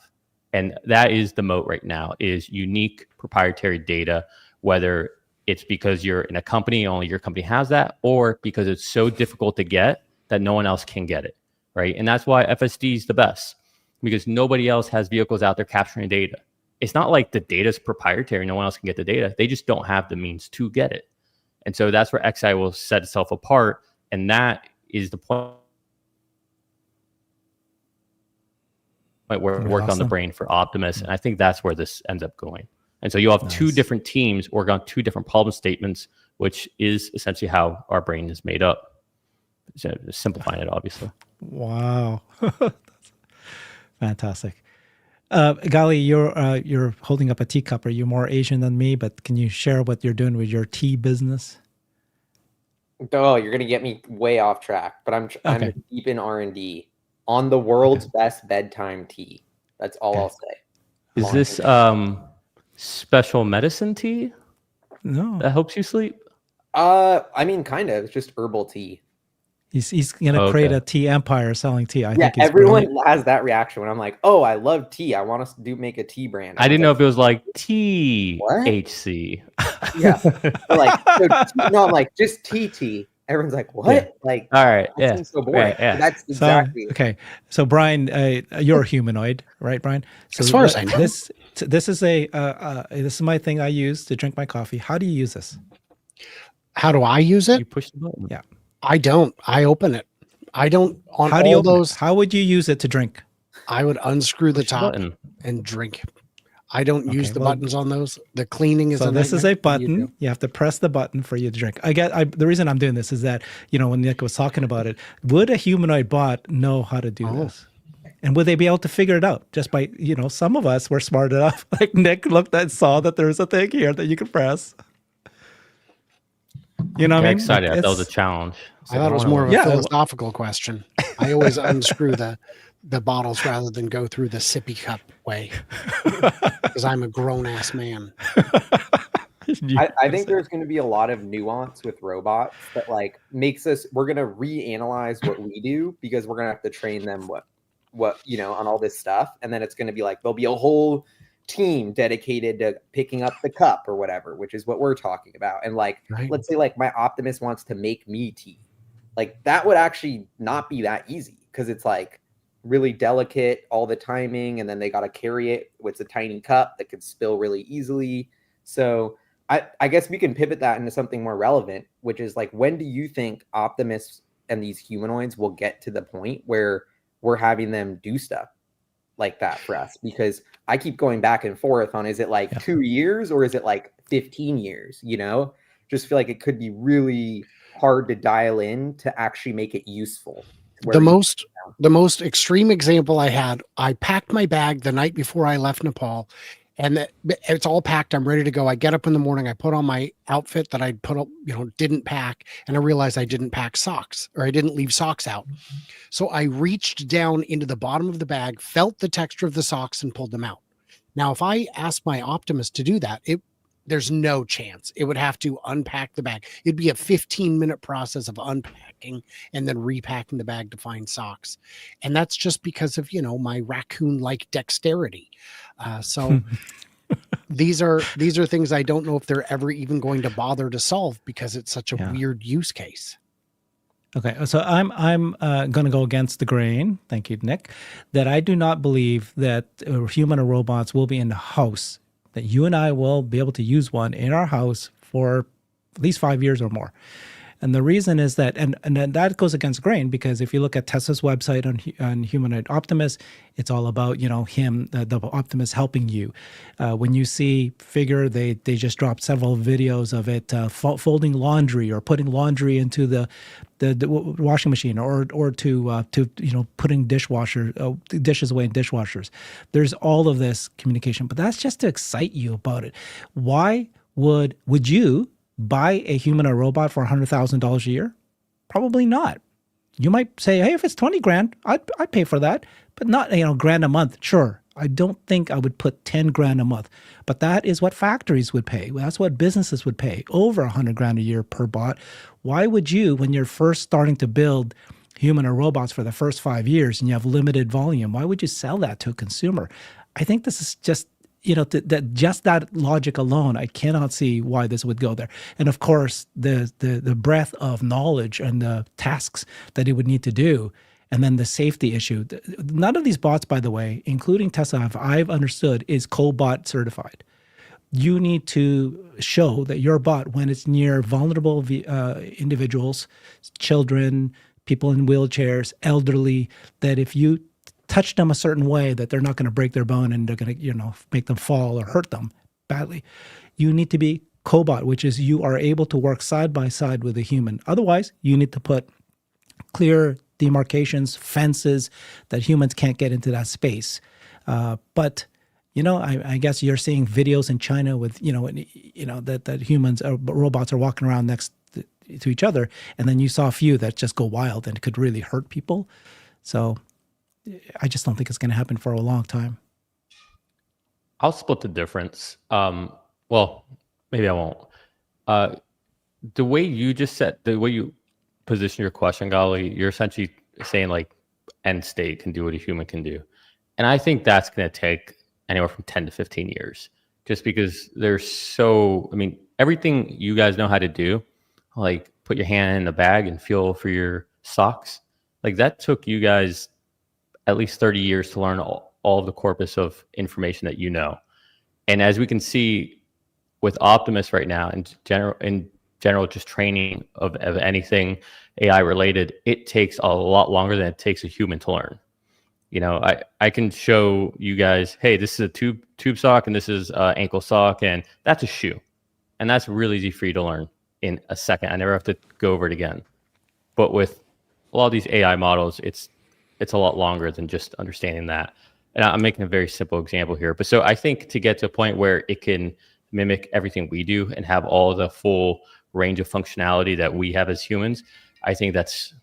And that is the moat right now, is unique proprietary data, whether it's because you're in a company, only your company has that, or because it's so difficult to get that no one else can get it, right? And that's why FSD is the best, because nobody else has vehicles out there capturing data. It's not like the data is proprietary, no one else can get the data. They just don't have the means to get it. And so that's where XAI will set itself apart. And that is the point where we worked on the brain for Optimus. And I think that's where this ends up going. And so you'll have two different teams work on two different problem statements, which is essentially how our brain is made up. So simplifying it, obviously. Wow. That's fantastic. Gali, you're holding up a teacup. Are you more Asian than me? But can you share what you're doing with your tea business? Oh, you're gonna get me way off track, but I'm deep in R&D on the world's best bedtime tea. That's all I'll say. Is this special medicine tea? No, that helps you sleep? I mean, kind of. It's just herbal tea. He's gonna create a tea empire selling tea. I think everyone has that reaction when I'm like, "Oh, I love tea. I want to make a tea brand." I didn't know if it was like THC. Yeah, no, I'm like just tea. Everyone's like, "What?" Yeah. Like, all right, that seems so boring. Yeah. That's exactly okay. So Brian, you're a humanoid, right, Brian? So as far as I know, this is this is my thing I use to drink my coffee. How do you use this? How do I use it? You push the button. Yeah. I don't. I open it. I don't. On how do you all open those, it? How would you use it to drink? I would unscrew the top and drink. I don't use the buttons on those. The cleaning is. So this is a button. You have to press the button for you to drink. The reason I'm doing this is that, when Nick was talking about it, would a humanoid bot know how to do this? And would they be able to figure it out just by, some of us were smart enough. Like Nick looked and saw that there's a thing here that you can press. You know what I mean? Excited. That was a challenge. I thought it was more of a philosophical question. I always unscrew the bottles rather than go through the sippy cup way, because I'm a grown ass man. I think there's going to be a lot of nuance with robots that makes us. We're going to reanalyze what we do, because we're going to have to train them what on all this stuff, and then it's going to be there'll be a whole team dedicated to picking up the cup or whatever, which is what we're talking about. And let's say my Optimus wants to make me tea, that would actually not be that easy, because it's really delicate, all the timing, and then they got to carry it with a tiny cup that could spill really easily. So I guess we can pivot that into something more relevant, which is when do you think Optimus and these humanoids will get to the point where we're having them do stuff like that for us? Because I keep going back and forth on, is it 2 years or is it 15 years? Just feel like it could be really hard to dial in to actually make it useful. The most extreme example I had, I packed my bag the night before I left Nepal, and it's all packed. I'm ready to go. I get up in the morning, I put on my outfit that I'd put up, didn't pack, and I realized I didn't pack socks, or I didn't leave socks out. So I reached down into the bottom of the bag, felt the texture of the socks, and pulled them out. Now, if I asked my Optimus to do that, there's no chance. It would have to unpack the bag. It'd be a 15-minute process of unpacking and then repacking the bag to find socks. And that's just because of, my raccoon-like dexterity. So these are things I don't know if they're ever even going to bother to solve, because it's such a weird use case. Okay, so I'm going to go against the grain. Thank you, Nick. That I do not believe that human or robots will be in the house, that you and I will be able to use one in our house for at least 5 years or more. And the reason is that, and then that goes against grain, because if you look at Tesla's website on Humanoid Optimus, it's all about, the Optimus helping you. When you see Figure, they just dropped several videos of it folding laundry or putting laundry into the washing machine, or to putting dishes away in dishwashers. There's all of this communication, but that's just to excite you about it. Why would you buy a human or robot for $100,000 a year? Probably not. You might say, hey, if it's 20 grand, I'd pay for that, but not, grand a month. Sure. I don't think I would put 10 grand a month, but that is what factories would pay. That's what businesses would pay, over 100 grand a year per bot. Why would you, when you're first starting to build human or robots for the first 5 years and you have limited volume, why would you sell that to a consumer? I think this is just, just that logic alone, I cannot see why this would go there. And of course, the breadth of knowledge and the tasks that it would need to do, and then the safety issue. None of these bots, by the way, including Tesla, I've understood, is cobot certified. You need to show that your bot, when it's near vulnerable individuals, children, people in wheelchairs, elderly, that if you touch them a certain way, that they're not going to break their bone and they're going to, make them fall or hurt them badly. You need to be cobot, which is you are able to work side by side with a human. Otherwise, you need to put clear demarcations, fences, that humans can't get into that space. But I guess you're seeing videos in China with that humans or robots are walking around next to each other, and then you saw a few that just go wild and could really hurt people. So I just don't think it's going to happen for a long time. I'll split the difference. Well, maybe I won't. The way you just said, the way you position your question, Gali, you're essentially saying like end state can do what a human can do. And I think that's going to take anywhere from 10 to 15 years, just because everything you guys know how to do, like put your hand in the bag and feel for your socks, like that took you guys at least 30 years to learn all of the corpus of information that you know. And as we can see with Optimus right now, in general, just training of anything AI related, it takes a lot longer than it takes a human to learn. I can show you guys, hey, this is a tube sock and this is an ankle sock and that's a shoe. And that's really easy for you to learn in a second. I never have to go over it again. But with a lot of these AI models, it's a lot longer than just understanding that. And I'm making a very simple example here. But so I think to get to a point where it can mimic everything we do and have all the full range of functionality that we have as humans, I think that's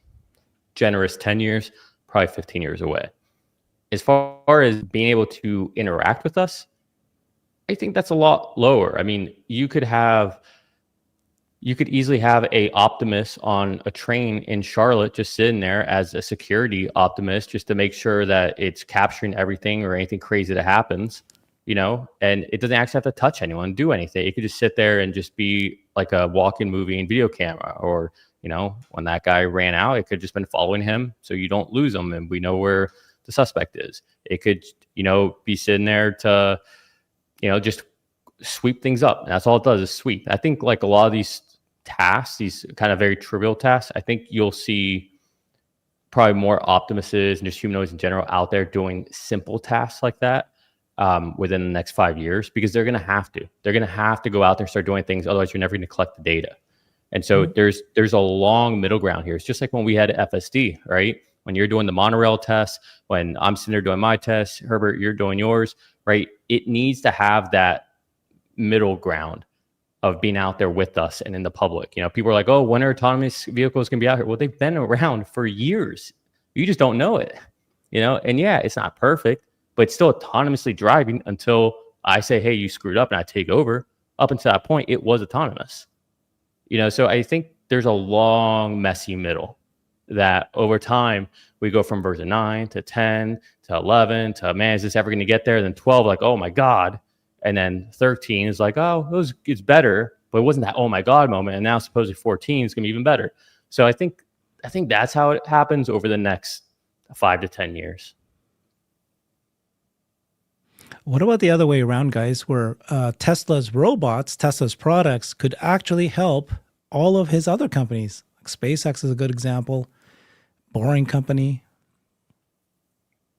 generous 10 years, probably 15 years away. As far as being able to interact with us, I think that's a lot lower. I mean, you could easily have a Optimus on a train in Charlotte just sitting there as a security Optimus just to make sure that it's capturing everything or anything crazy that happens, and it doesn't actually have to touch anyone, do anything. It could just sit there and just be like a walking movie and video camera, or, when that guy ran out, it could just been following him so you don't lose him and we know where the suspect is. It could, be sitting there to, just sweep things up. And that's all it does is sweep. I think like a lot of these tasks, these kind of very trivial tasks, I think you'll see probably more Optimuses and just humanoids in general out there doing simple tasks like that within the next 5 years, because they're going to have to. They're going to have to go out there and start doing things. Otherwise, you're never going to collect the data. And so there's a long middle ground here. It's just like when we had FSD, right? When you're doing the monorail test, when I'm sitting there doing my test, Herbert, you're doing yours, right? It needs to have that middle ground of being out there with us and in the public. People are like, oh, when are autonomous vehicles going to be out here? Well, they've been around for years. You just don't know it, and yeah, it's not perfect, but it's still autonomously driving until I say, hey, you screwed up and I take over. Up until that point, it was autonomous, so I think there's a long, messy middle that over time we go from version 9 to 10 to 11 to, man, is this ever going to get there? Then 12, like, oh my God. And then 13 is like, oh, it's better, but it wasn't that oh my God moment. And now supposedly 14 is going to be even better. So I think that's how it happens over the next 5 to 10 years. What about the other way around, guys, where Tesla's robots, Tesla's products could actually help all of his other companies? Like SpaceX is a good example. Boring company.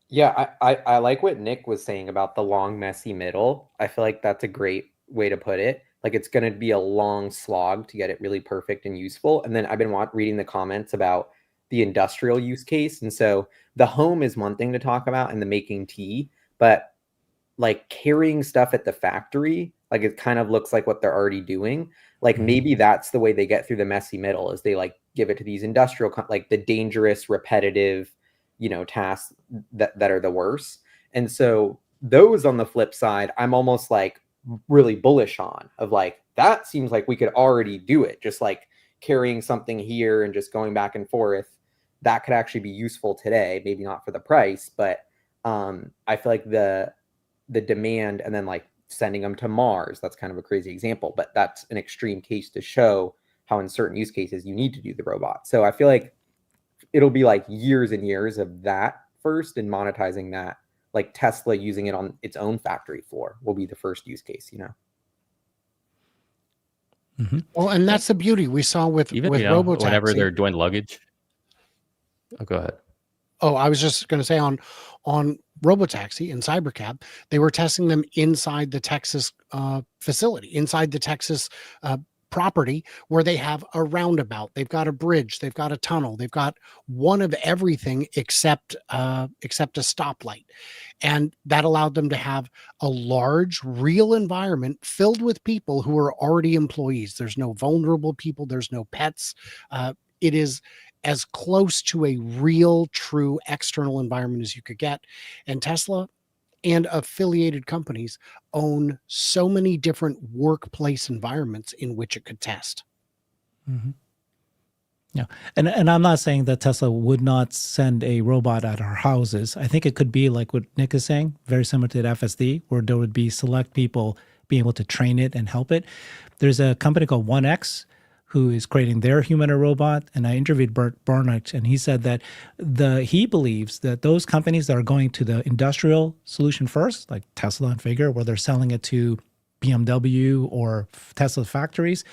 Yeah, I like what Nick was saying about the long, messy middle. I feel like that's a great way to put it. Like, it's going to be a long slog to get it really perfect and useful. And then I've been reading the comments about the industrial use case. And so the home is one thing to talk about and the making tea, but like carrying stuff at the factory, like it kind of looks like what they're already doing. Like maybe that's the way they get through the messy middle, is they like give it to these industrial, like the dangerous, repetitive, tasks that are the worst. And so those on the flip side, I'm almost like really bullish on, of like, that seems like we could already do it. Just like carrying something here and just going back and forth, that could actually be useful today. Maybe not for the price, but I feel like the demand, and then like sending them to Mars, that's kind of a crazy example, but that's an extreme case to show how in certain use cases you need to do the robot. So I feel like it'll be like years and years of that first, and monetizing that, like Tesla using it on its own factory floor will be the first use case, Mm-hmm. Well, and that's the beauty we saw with Robotaxi. Whenever they're doing luggage. Oh, go ahead. Oh, I was just going to say on Robotaxi and Cybercab, they were testing them inside the Texas facility, inside the Texas property, where they have a roundabout, they've got a bridge, they've got a tunnel, they've got one of everything except a stoplight. And that allowed them to have a large, real environment filled with people who are already employees. There's no vulnerable people, there's no pets. It is as close to a real, true external environment as you could get. And Tesla and affiliated companies own so many different workplace environments in which it could test. Mm-hmm. Yeah. And I'm not saying that Tesla would not send a robot at our houses. I think it could be like what Nick is saying, very similar to the FSD, where there would be select people being able to train it and help it. There's a company called 1X who is creating their humanoid robot. And I interviewed Bert Barnett, and he said that he believes that those companies that are going to the industrial solution first, like Tesla and Figure, where they're selling it to BMW or Tesla factories,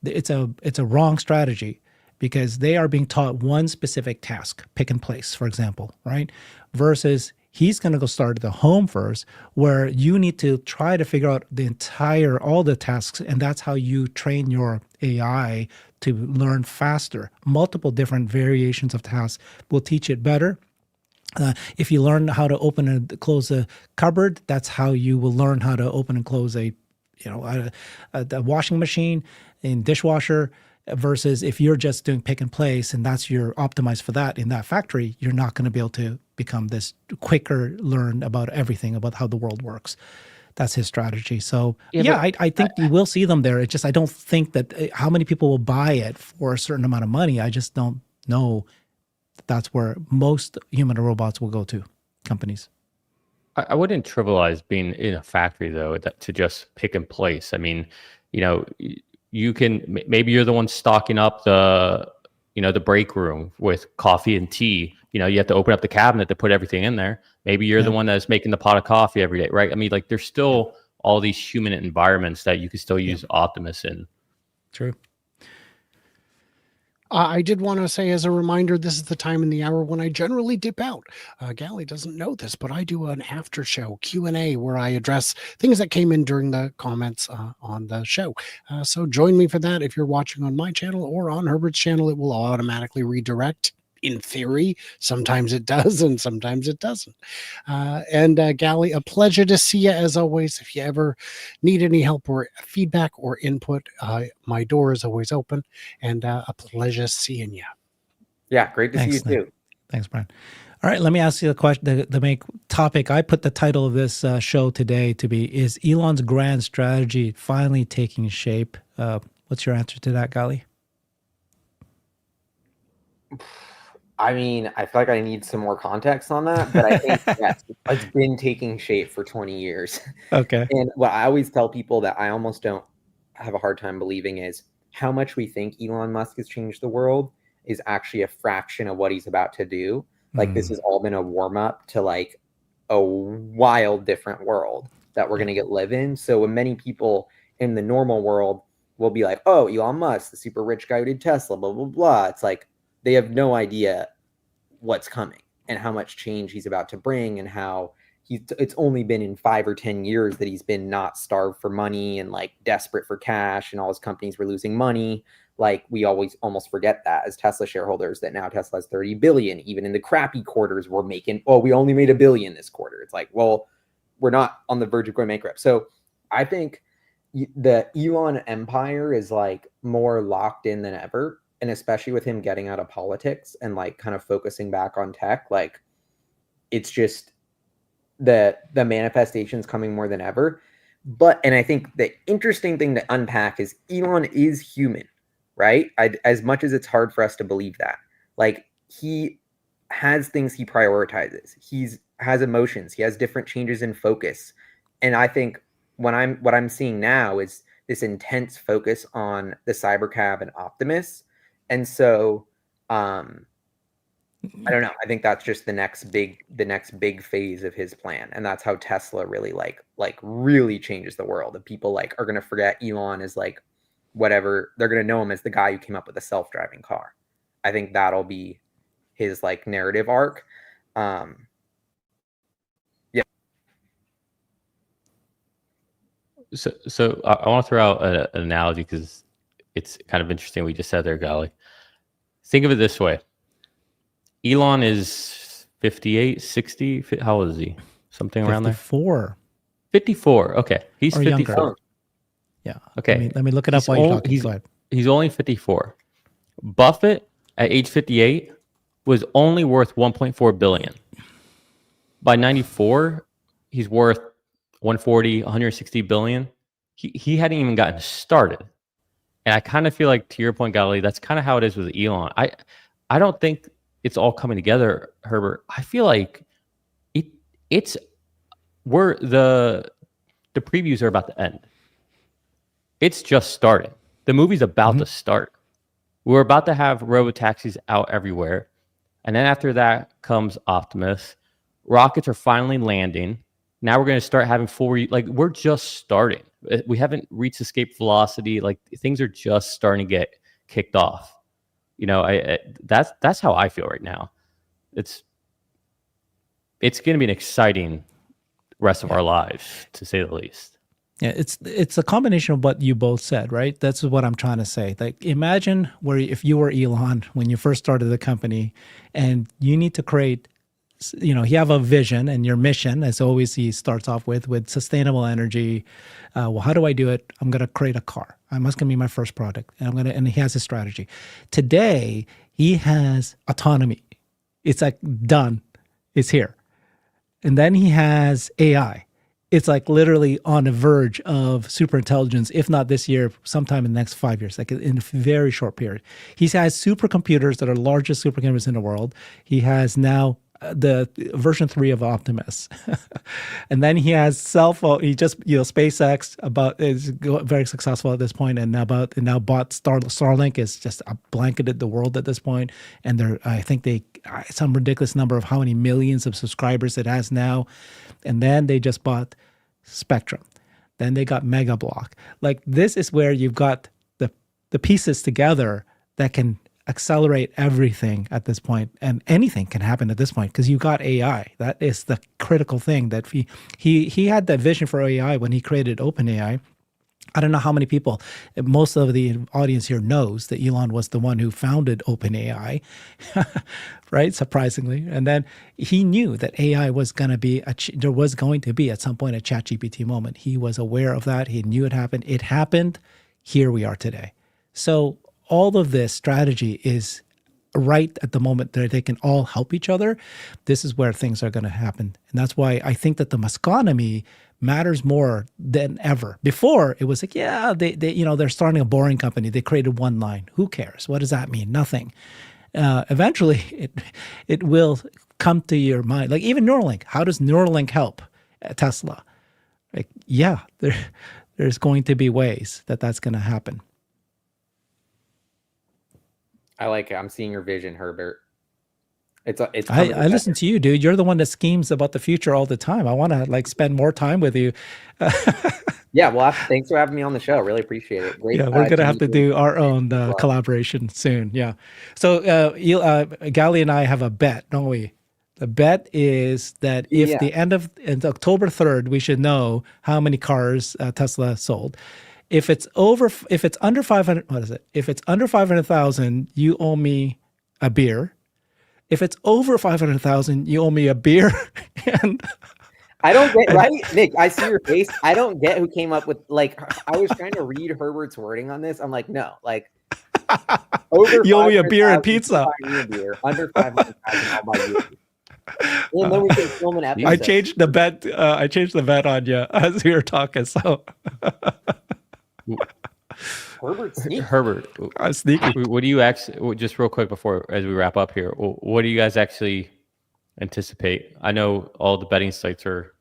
it's a wrong strategy, because they are being taught one specific task, pick and place, for example, right? Versus he's going to go start at the home first, where you need to try to figure out all the tasks. And that's how you train your AI to learn faster. Multiple different variations of tasks will teach it better. If you learn how to open and close a cupboard, that's how you will learn how to open and close a washing machine and dishwasher. Versus if you're just doing pick and place and that's your optimized for that in that factory, you're not going to be able to become this quicker learn about everything about how the world works. That's his strategy. So I think you will see them there. It's just I don't think that how many people will buy it for a certain amount of money. I just don't know that's where most human robots will go to, companies. I wouldn't trivialize being in a factory though, to just pick and place. I mean, you can, maybe you're the one stocking up the break room with coffee and tea. You have to open up the cabinet to put everything in there. Maybe you're the one that's making the pot of coffee every day, right? I mean, like there's still all these human environments that you can still use Optimus in. True. I did want to say as a reminder, this is the time in the hour when I generally dip out. Gally doesn't know this, but I do an after show Q&A where I address things that came in during the comments on the show. So join me for that. If you're watching on my channel or on Herbert's channel, it will automatically redirect. In theory, sometimes it does and sometimes it doesn't. And Gally, a pleasure to see you as always. If you ever need any help or feedback or input, my door is always open, and a pleasure seeing you. Yeah, great to see you too. Thanks, Brian. All right, let me ask you the question. The main topic, I put the title of this show today to be, is Elon's grand strategy finally taking shape? What's your answer to that, Gally? I mean, I feel like I need some more context on that, but I think yes, it's been taking shape for 20 years. Okay. And what I always tell people that I almost don't have a hard time believing is how much we think Elon Musk has changed the world is actually a fraction of what he's about to do. Like this has all been a warm up to like a wild different world that we're going to live in. So when many people in the normal world will be like, oh, Elon Musk, the super rich guy who did Tesla, blah, blah, blah. It's like, they have no idea what's coming and how much change he's about to bring, and how it's only been in 5 or 10 years that he's been not starved for money and like desperate for cash, and all his companies were losing money. Like we always almost forget that as Tesla shareholders, that now Tesla has 30 billion. Even in the crappy quarters, we're making, we only made $1 billion this quarter. It's like, well, we're not on the verge of going bankrupt. So I think the Elon empire is like more locked in than ever. and especially with him getting out of politics and like kind of focusing back on tech, like it's just the manifestations coming more than ever. And I think the interesting thing to unpack is Elon is human, right? As much as it's hard for us to believe that, like he has things he prioritizes. Has emotions. He has different changes in focus. And I think what I'm seeing now is this intense focus on the Cybercab and Optimus. And so I don't know. I think that's just the next big phase of his plan, and that's how Tesla really like really changes the world. And people like are gonna forget Elon as like whatever. They're gonna know him as the guy who came up with a self-driving car. I think that'll be his like narrative arc. Yeah. So I want to throw out an analogy because it's kind of interesting. We just said there, Gali. Think of it this way. Elon is 58, 60. How old is he? Something around there? 54. 54. Okay. He's or 54. Younger. Yeah. Okay. Let me look it up while you're talking. Go ahead. He's only 54. Buffett at age 58 was only worth 1.4 billion. By 94, he's worth 140, 160 billion. He hadn't even gotten started. And I kind of feel like, to your point, Gali, that's kind of how it is with Elon. I don't think it's all coming together, Herbert. I feel like the previews are about to end. It's just starting. The movie's about to start. We're about to have robotaxis out everywhere. And then after that comes Optimus. Rockets are finally landing. Now we're going to start having we're just starting. We haven't reached escape velocity. Like things are just starting to get kicked off. You know, that's how I feel right now. It's going to be an exciting rest of our lives, to say the least. Yeah, it's a combination of what you both said, right? That's what I'm trying to say. Like, imagine if you were Elon when you first started the company, and you need to create, you have a vision, and your mission, as always, he starts off with sustainable energy. Well, how do I do it? I'm going to create a car. That's going to be my first product, and he has a strategy. Today, he has autonomy. It's like done. It's here, and then he has AI. It's like literally on the verge of super intelligence, if not this year, sometime in the next 5 years, like in a very short period. He has supercomputers that are largest supercomputers in the world. He has now the version 3 of Optimus. And then he has cell phone. He just, SpaceX is very successful at this point, and now bought Starlink is just blanketed the world at this point. And I think some ridiculous number of how many millions of subscribers it has now. And then they just bought Spectrum. Then they got Mega Block. Like, this is where you've got the pieces together that can accelerate everything at this point, and anything can happen at this point because you got AI. That is the critical thing. That he had that vision for AI when he created OpenAI. I don't know how many people, most of the audience here knows that Elon was the one who founded OpenAI, right? Surprisingly. And then he knew that AI was going to be, there was going to be at some point a ChatGPT moment. He was aware of that. He knew it happened. It happened. Here we are today. So all of this strategy is right at the moment that they can all help each other. This is where things are going to happen. And that's why I think that the Mosconomy matters more than ever. Before, it was like, yeah, they're starting a boring company. They created one line. Who cares? What does that mean? Nothing. Eventually, it will come to your mind. Like even Neuralink. How does Neuralink help Tesla? Like, yeah, there's going to be ways that's going to happen. I like it. I'm seeing your vision, Herbert. I listen to you, dude. You're the one that schemes about the future all the time. I want to spend more time with you. Yeah, well, thanks for having me on the show. Really appreciate it. Great. Yeah, we're gonna have to do our own collaboration soon. Yeah. So Gali and I have a bet, don't we? The bet is that if the end of October 3rd, we should know how many cars Tesla sold. If it's under 500, what is it? If it's under 500,000, you owe me a beer. If it's over 500,000, you owe me a beer. And I don't get, right, Nick, I see your face. I don't get who came up with, I was trying to read Herbert's wording on this. I'm like, no, Over You owe me a beer and 500,000, pizza. buy me a beer. Under 500,000, I'll buy you a beer. And then we can film an episode. I changed the bet. I changed the bet on you as we were talking. So Herbert sneak. Herbert, I'm sneaky. what do you actually, just real quick before, as we wrap up here, what do you guys actually anticipate? I know all the betting sites are.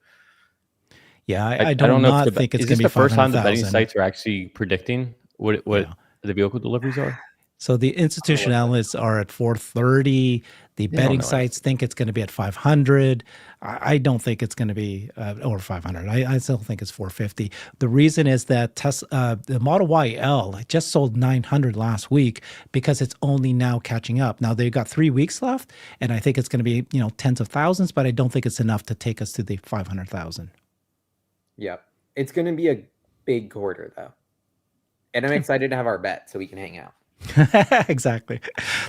Yeah, I I do don't know not if think it's is going this to be the first time the betting 500,000. sites are actually predicting what Yeah. the vehicle deliveries are. So the institutional analysts are at 430. The don't betting know sites think it's going to be at 500. I don't think it's going to be over 500. I still think it's 450. The reason is that the Model Y L just sold 900 last week because it's only now catching up. Now they've got 3 weeks left, and I think it's going to be tens of thousands, but I don't think it's enough to take us to the 500,000. Yep. It's going to be a big quarter, though. And I'm excited to have our bet so we can hang out. Exactly.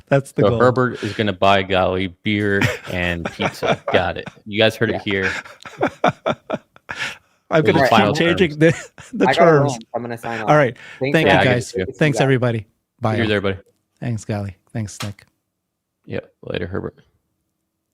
That's the So goal. Herbert is going to buy Golly beer and pizza. Got it. You guys heard it here. I'm going to Right. keep Final changing the I got to terms. run. I'm going to sign off. All right. Thanks, Thank you, Yeah, I guys. get you. Thanks, everybody. Bye. Here's everybody. Thanks, Golly. Thanks, Nick. Yeah. Later, Herbert.